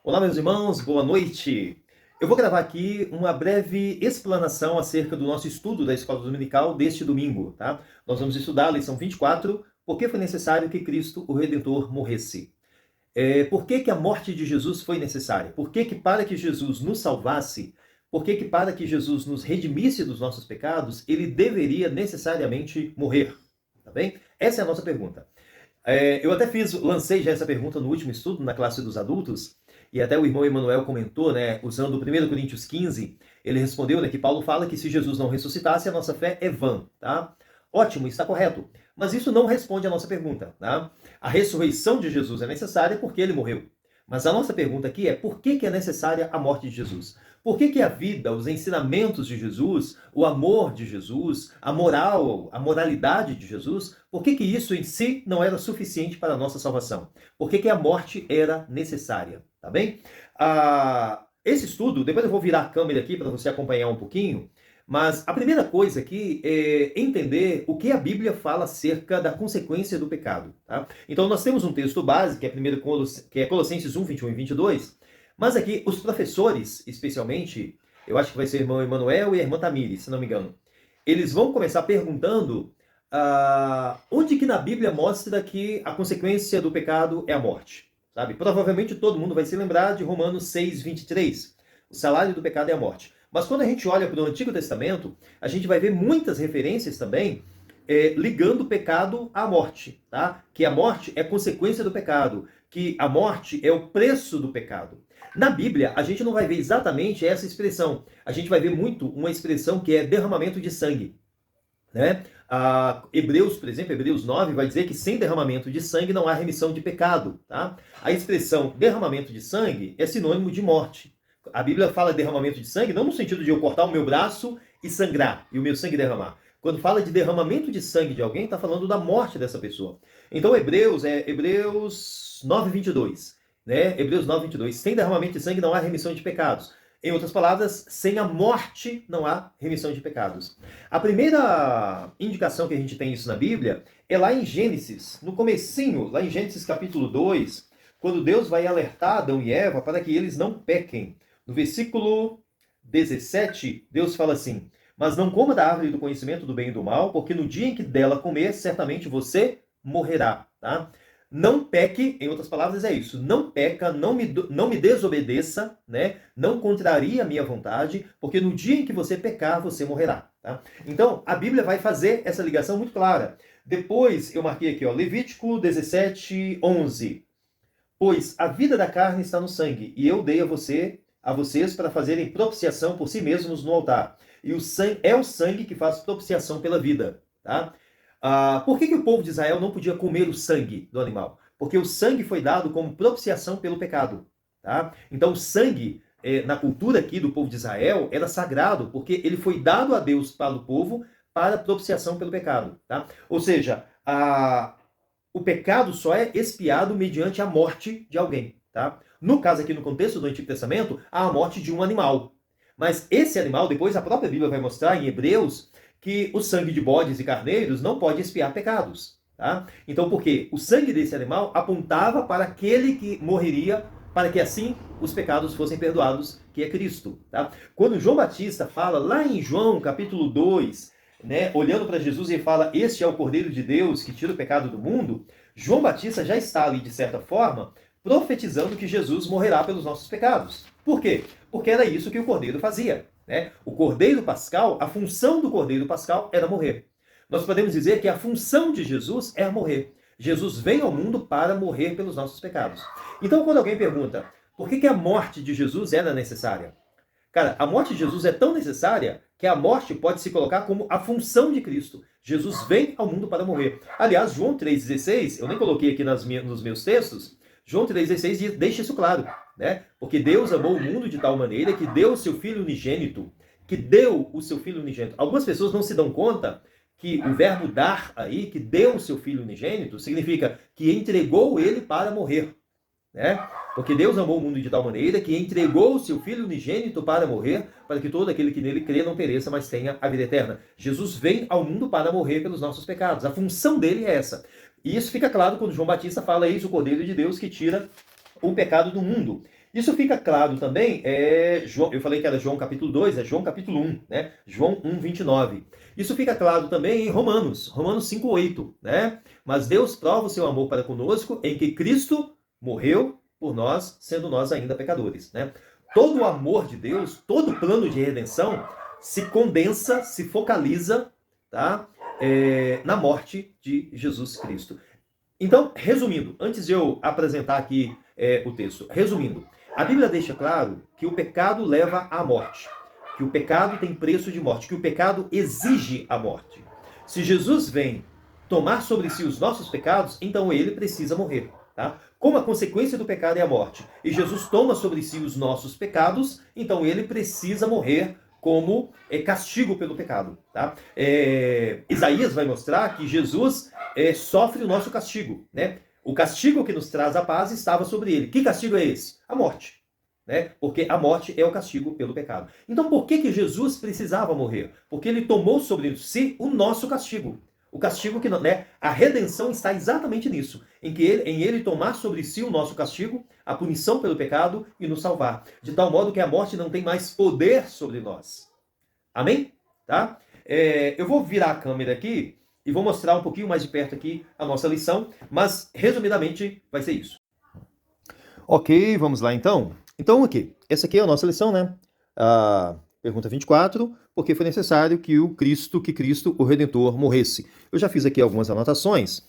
Olá, meus irmãos, boa noite. Eu vou gravar aqui uma breve explanação acerca do nosso estudo da Escola Dominical deste domingo, tá? Nós vamos estudar a lição 24, por que foi necessário que Cristo, o Redentor, morresse. Por que que a morte de Jesus foi necessária? Por que que para que Jesus nos salvasse, por que que para que Jesus nos redimisse dos nossos pecados, ele deveria necessariamente morrer? Tá bem? Essa é a nossa pergunta. Eu até lancei já essa pergunta no último estudo, na classe dos adultos, e até o irmão Emanuel comentou, né, usando 1 Coríntios 15, ele respondeu, né, que Paulo fala que se Jesus não ressuscitasse, a nossa fé é vã, tá? Ótimo, está correto. Mas isso não responde à nossa pergunta, tá? A ressurreição de Jesus é necessária porque ele morreu. Mas a nossa pergunta aqui é por que que é necessária a morte de Jesus? Por que que a vida, os ensinamentos de Jesus, o amor de Jesus, a moral, a moralidade de Jesus, por que que isso em si não era suficiente para a nossa salvação? Por que que a morte era necessária? Tá bem? Esse estudo, depois eu vou virar a câmera aqui para você acompanhar um pouquinho, mas a primeira coisa aqui é entender o que a Bíblia fala acerca da consequência do pecado. Tá? Então nós temos um texto base, que é Colossenses 1, 21 e 22, mas aqui os professores, especialmente, eu acho que vai ser o irmão Emanuel e a irmã Tamires, se não me engano, eles vão começar perguntando onde que na Bíblia mostra que a consequência do pecado é a morte. Sabe? Provavelmente todo mundo vai se lembrar de Romanos 6, 23. O salário do pecado é a morte. Mas quando a gente olha para o Antigo Testamento, a gente vai ver muitas referências também ligando o pecado à morte, tá? Que a morte é consequência do pecado, que a morte é o preço do pecado. Na Bíblia, a gente não vai ver exatamente essa expressão. A gente vai ver muito uma expressão que é derramamento de sangue, né? Hebreus, por exemplo, Hebreus 9 vai dizer que sem derramamento de sangue não há remissão de pecado, tá? A expressão derramamento de sangue é sinônimo de morte. A Bíblia fala derramamento de sangue não no sentido de eu cortar o meu braço e sangrar, e o meu sangue derramar. Quando fala de derramamento de sangue de alguém, está falando da morte dessa pessoa. Então, Hebreus 9, 22. Né? Hebreus 9, 22. Sem derramamento de sangue não há remissão de pecados. Em outras palavras, sem a morte não há remissão de pecados. A primeira indicação que a gente tem isso na Bíblia é lá em Gênesis, no comecinho, lá em Gênesis capítulo 2, quando Deus vai alertar Adão e Eva para que eles não pequem. No versículo 17, Deus fala assim: mas não coma da árvore do conhecimento do bem e do mal, porque no dia em que dela comer, certamente você morrerá. Tá? Não peque, em outras palavras, é isso. Não peca, não me desobedeça, né? Não contraria a minha vontade, porque no dia em que você pecar, você morrerá. Tá? Então, a Bíblia vai fazer essa ligação muito clara. Depois, eu marquei aqui, ó, Levítico 17, 11. Pois a vida da carne está no sangue, e eu dei a vocês para fazerem propiciação por si mesmos no altar. E o sangue é o sangue que faz propiciação pela vida. Tá? Por que o povo de Israel não podia comer o sangue do animal? Porque o sangue foi dado como propiciação pelo pecado. Tá? Então o sangue, na cultura aqui do povo de Israel, era sagrado, porque ele foi dado a Deus para o povo para propiciação pelo pecado. Tá? Ou seja, o pecado só é expiado mediante a morte de alguém. Tá? No caso aqui, no contexto do Antigo Testamento, há a morte de um animal. Mas esse animal, depois a própria Bíblia vai mostrar em Hebreus, que o sangue de bodes e carneiros não pode expiar pecados. Tá? Então, por quê? O sangue desse animal apontava para aquele que morreria, para que assim os pecados fossem perdoados, que é Cristo. Tá? Quando João Batista fala lá em João capítulo 2, né, olhando para Jesus e fala: este é o Cordeiro de Deus que tira o pecado do mundo, João Batista já está ali, de certa forma, profetizando que Jesus morrerá pelos nossos pecados. Por quê? Porque era isso que o Cordeiro fazia. Né? O Cordeiro Pascal, a função do Cordeiro Pascal era morrer. Nós podemos dizer que a função de Jesus é morrer. Jesus veio ao mundo para morrer pelos nossos pecados. Então, quando alguém pergunta por que a morte de Jesus era necessária? Cara, a morte de Jesus é tão necessária que a morte pode se colocar como a função de Cristo. Jesus vem ao mundo para morrer. Aliás, João 3,16, eu nem coloquei aqui nos meus textos, João 3,16 deixa isso claro, né? Porque Deus amou o mundo de tal maneira que deu o seu Filho unigênito, Algumas pessoas não se dão conta que o verbo dar aí, que deu o seu Filho unigênito, significa que entregou ele para morrer, né? Porque Deus amou o mundo de tal maneira que entregou o seu Filho unigênito para morrer, para que todo aquele que nele crê não pereça, mas tenha a vida eterna. Jesus vem ao mundo para morrer pelos nossos pecados. A função dele é essa. E isso fica claro quando João Batista fala: eis o Cordeiro de Deus que tira o pecado do mundo. Isso fica claro também, João, eu falei que era João capítulo 2, é João capítulo 1, né? João 1, 29. Isso fica claro também em Romanos 5, 8, né? Mas Deus prova o seu amor para conosco em que Cristo morreu por nós, sendo nós ainda pecadores, né? Todo o amor de Deus, todo o plano de redenção se condensa, se focaliza, tá? Na morte de Jesus Cristo. Então, resumindo, antes de eu apresentar aqui o texto, resumindo, a Bíblia deixa claro que o pecado leva à morte, que o pecado tem preço de morte, que o pecado exige a morte. Se Jesus vem tomar sobre si os nossos pecados, então ele precisa morrer, tá? Como a consequência do pecado é a morte, e Jesus toma sobre si os nossos pecados, então ele precisa morrer como castigo pelo pecado, tá? Isaías vai mostrar que Jesus sofre o nosso castigo, né? O castigo que nos traz a paz estava sobre ele. Que castigo é esse? A morte. Né? Porque a morte é o castigo pelo pecado. Então por que Jesus precisava morrer? Porque ele tomou sobre si o nosso castigo. O castigo que, né? A redenção está exatamente nisso, em ele tomar sobre si o nosso castigo, a punição pelo pecado e nos salvar, de tal modo que a morte não tem mais poder sobre nós. Amém? Tá? Eu vou virar a câmera aqui e vou mostrar um pouquinho mais de perto aqui a nossa lição, mas resumidamente vai ser isso. Ok, vamos lá então. Então, aqui, essa aqui é a nossa lição, né? Pergunta 24, por que foi necessário que Cristo, o Redentor, morresse? Eu já fiz aqui algumas anotações,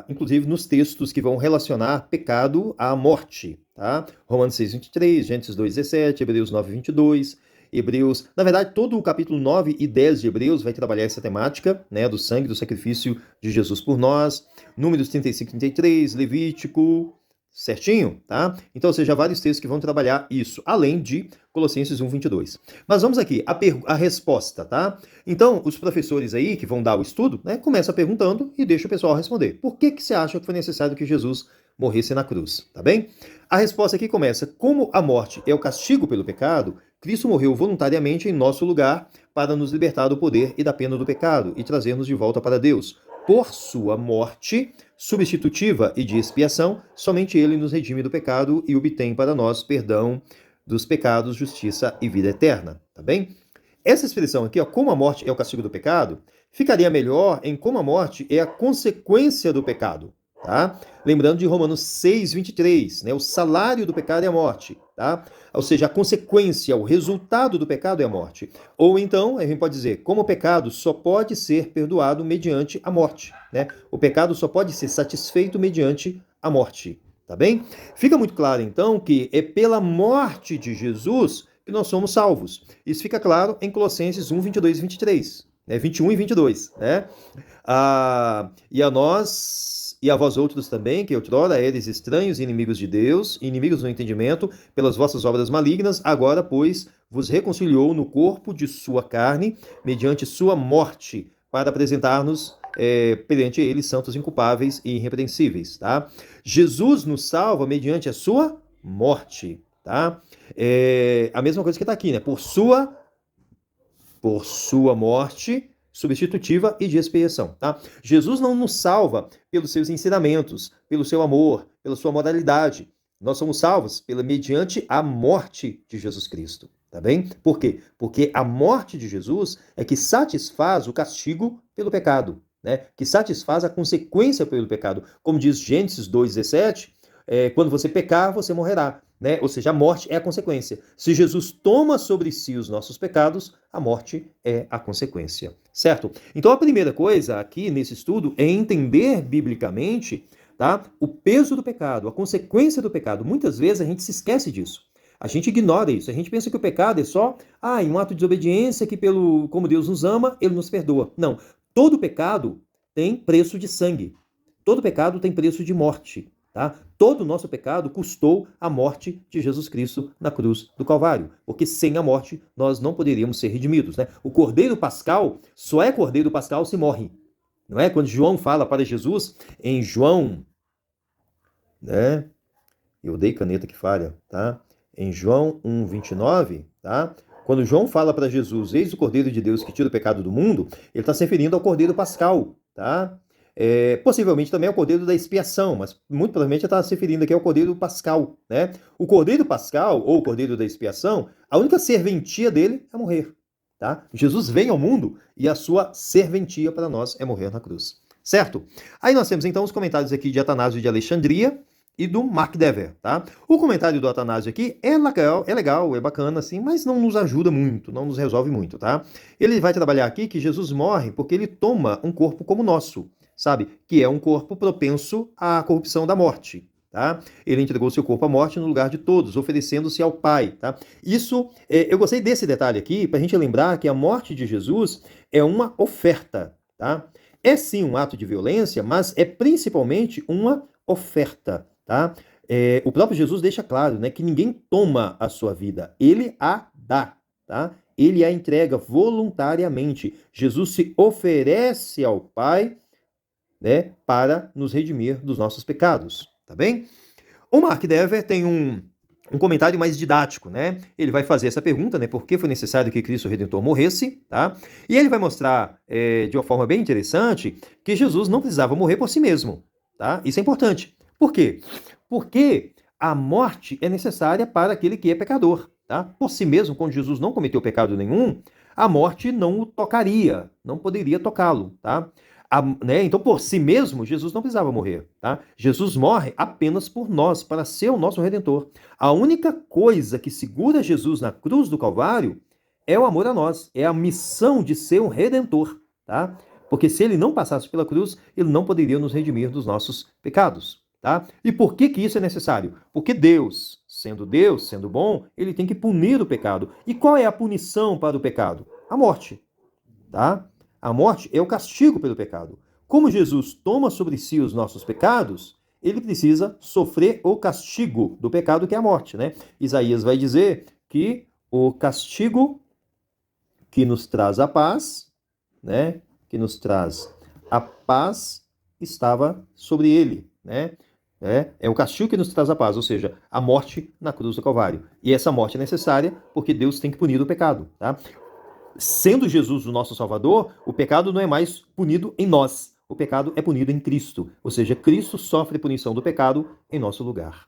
inclusive nos textos que vão relacionar pecado à morte, tá? Romanos 6, 23, Gênesis 2, 17, Hebreus 9, 22, Hebreus... Na verdade, todo o capítulo 9 e 10 de Hebreus vai trabalhar essa temática, né, do sangue, do sacrifício de Jesus por nós. Números 35, 33, Levítico... Certinho, tá? Então, ou seja, vários textos que vão trabalhar isso, além de Colossenses 1, 22. Mas vamos aqui, a resposta, tá? Então, os professores aí que vão dar o estudo, né, começam perguntando e deixa o pessoal responder. Por que você acha que foi necessário que Jesus morresse na cruz, tá bem? A resposta aqui começa, como a morte é o castigo pelo pecado, Cristo morreu voluntariamente em nosso lugar para nos libertar do poder e da pena do pecado e trazer-nos de volta para Deus. Por sua morte substitutiva e de expiação, somente ele nos redime do pecado e obtém para nós perdão dos pecados, justiça e vida eterna, tá bem? Essa expressão aqui, ó, como a morte é o castigo do pecado, ficaria melhor em como a morte é a consequência do pecado, tá? Lembrando de Romanos 6, 23, né? O salário do pecado é a morte, tá? Ou seja, a consequência, o resultado do pecado é a morte. Ou então, a gente pode dizer, como o pecado só pode ser perdoado mediante a morte, né? O pecado só pode ser satisfeito mediante a morte, tá bem? Fica muito claro, então, que é pela morte de Jesus que nós somos salvos. Isso fica claro em Colossenses 1, 22 e 23, né? 21 e 22, né? E a vós outros também, que outrora eres estranhos e inimigos de Deus, inimigos do entendimento, pelas vossas obras malignas, agora, pois, vos reconciliou no corpo de sua carne, mediante sua morte, para apresentar-nos perante ele santos, inculpáveis e irrepreensíveis, tá? Jesus nos salva mediante a sua morte, tá? A mesma coisa que está aqui, né? Por sua morte substitutiva e de expiação, tá? Jesus não nos salva pelos seus ensinamentos, pelo seu amor, pela sua moralidade. Nós somos salvos mediante a morte de Jesus Cristo, tá bem? Por quê? Porque a morte de Jesus é que satisfaz o castigo pelo pecado, né? Que satisfaz a consequência pelo pecado. Como diz Gênesis 2:17, quando você pecar, você morrerá. Né? Ou seja, a morte é a consequência. Se Jesus toma sobre si os nossos pecados, a morte é a consequência, certo? Então a primeira coisa aqui nesse estudo é entender biblicamente, tá, o peso do pecado, a consequência do pecado. Muitas vezes a gente se esquece disso. A gente ignora isso. A gente pensa que o pecado é só um ato de desobediência que, como Deus nos ama, ele nos perdoa. Não. Todo pecado tem preço de sangue. Todo pecado tem preço de morte. Tá? Todo o nosso pecado custou a morte de Jesus Cristo na cruz do Calvário, porque sem a morte nós não poderíamos ser redimidos. Né? O Cordeiro Pascal só é Cordeiro Pascal se morre. Não é? Quando João fala para Jesus, em João, né? Eu dei caneta que falha, tá? Em João 1:29, tá? Quando João fala para Jesus, eis o Cordeiro de Deus que tira o pecado do mundo, ele está se referindo ao Cordeiro Pascal, tá? Possivelmente também é o cordeiro da expiação, mas muito provavelmente está se referindo aqui ao cordeiro pascal, né? O cordeiro pascal, ou o cordeiro da expiação, a única serventia dele é morrer, tá? Jesus vem ao mundo e a sua serventia para nós é morrer na cruz, certo? Aí nós temos então os comentários aqui de Atanásio de Alexandria e do Mark Dever, tá? O comentário do Atanásio aqui é legal, é bacana, assim, mas não nos ajuda muito, não nos resolve muito, tá? Ele vai trabalhar aqui que Jesus morre porque ele toma um corpo como o nosso, sabe? Que é um corpo propenso à corrupção da morte, tá? Ele entregou seu corpo à morte no lugar de todos, oferecendo-se ao Pai, tá? Isso, eu gostei desse detalhe aqui, para a gente lembrar que a morte de Jesus é uma oferta, tá? É sim um ato de violência, mas é principalmente uma oferta, tá? O próprio Jesus deixa claro, né, que ninguém toma a sua vida, ele a dá, tá? Ele a entrega voluntariamente. Jesus se oferece ao Pai, né, para nos redimir dos nossos pecados, tá bem? O Mark Dever tem um comentário mais didático, né? Ele vai fazer essa pergunta, né? Por que foi necessário que Cristo Redentor morresse, tá? E ele vai mostrar de uma forma bem interessante que Jesus não precisava morrer por si mesmo, tá? Isso é importante. Por quê? Porque a morte é necessária para aquele que é pecador, tá? Por si mesmo, quando Jesus não cometeu pecado nenhum, a morte não o tocaria, não poderia tocá-lo, tá? Né? Então, por si mesmo, Jesus não precisava morrer, tá? Jesus morre apenas por nós, para ser o nosso Redentor. A única coisa que segura Jesus na cruz do Calvário é o amor a nós, é a missão de ser um Redentor, tá? Porque se ele não passasse pela cruz, ele não poderia nos redimir dos nossos pecados, tá? E por que isso é necessário? Porque Deus, sendo bom, ele tem que punir o pecado. E qual é a punição para o pecado? A morte, tá? A morte é o castigo pelo pecado. Como Jesus toma sobre si os nossos pecados, ele precisa sofrer o castigo do pecado, que é a morte, né? Isaías vai dizer que o castigo que nos traz a paz, né? Que nos traz a paz estava sobre ele, né? É o castigo que nos traz a paz, ou seja, a morte na cruz do Calvário. E essa morte é necessária porque Deus tem que punir o pecado, tá? Sendo Jesus o nosso Salvador, o pecado não é mais punido em nós. O pecado é punido em Cristo. Ou seja, Cristo sofre punição do pecado em nosso lugar.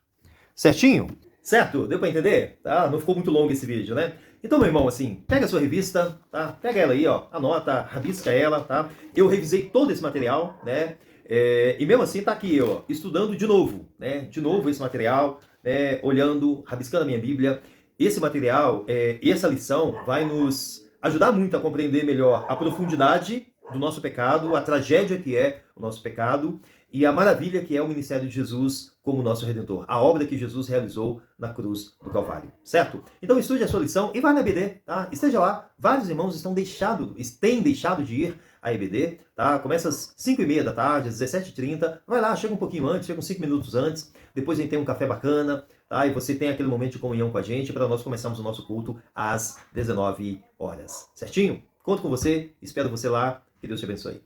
Certinho? Certo? Deu para entender? Tá? Não ficou muito longo esse vídeo, né? Então, meu irmão, assim, pega a sua revista, tá? Pega ela aí, ó, anota, rabisca ela, tá? Eu revisei todo esse material, né? E mesmo assim tá aqui, ó, estudando de novo, né? De novo esse material, né? Olhando, rabiscando a minha Bíblia. Esse material, essa lição vai nos ajudar muito a compreender melhor a profundidade do nosso pecado, a tragédia que é o nosso pecado e a maravilha que é o ministério de Jesus como nosso Redentor, a obra que Jesus realizou na cruz do Calvário, certo? Então estude a sua lição e vá na EBD, tá? Esteja lá, vários irmãos têm deixado de ir à EBD, tá? Começa às 5h30 da tarde, às 17h30, vai lá, chega um pouquinho antes, chega uns 5 minutos antes, depois a gente tem um café bacana, tá? E você tem aquele momento de comunhão com a gente para nós começarmos o nosso culto às 19 horas, certinho? Conto com você, espero você lá, que Deus te abençoe.